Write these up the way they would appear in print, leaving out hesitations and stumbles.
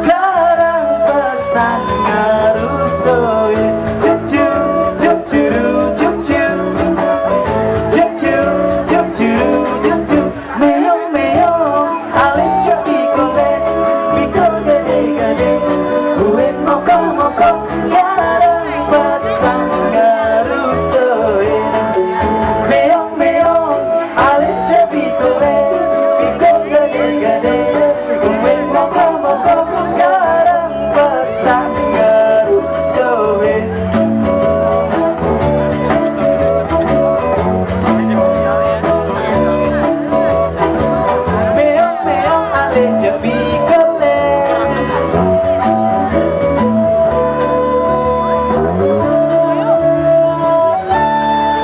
Garang pesan ngerusoi Cucu, cucuru, cucu Cucu, cucuru, cucu Meong, meong, alim cepi kole Mikro gede-gede Kuen moko-moko Garang pesan ngerusoi Meong, meong, alim cepi kole Mikro gede-gede Kuen moko-moko Garang pesan ngerusoi Meong, meong, alim cepi kole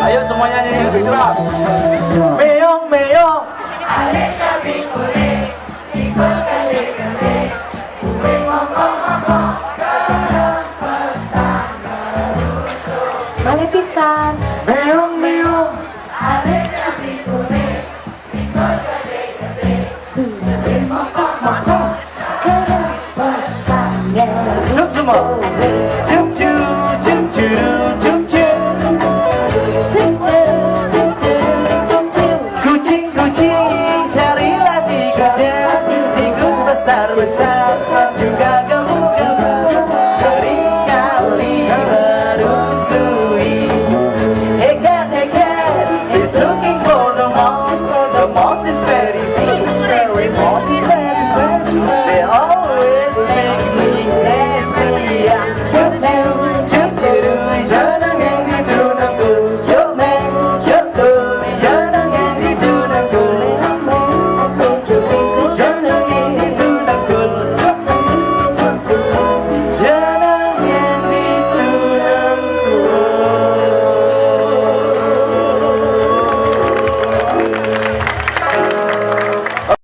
Ayo semuanya nyanyi lebih keras. Meong, meong. Balik pisan. Meong, meong. Moko-moko Garang pesan Cuk semua. Cuk cuk, cuk curu, cuk cuk. Kucing-kucing carilah tikusnya. Tikus besar-besar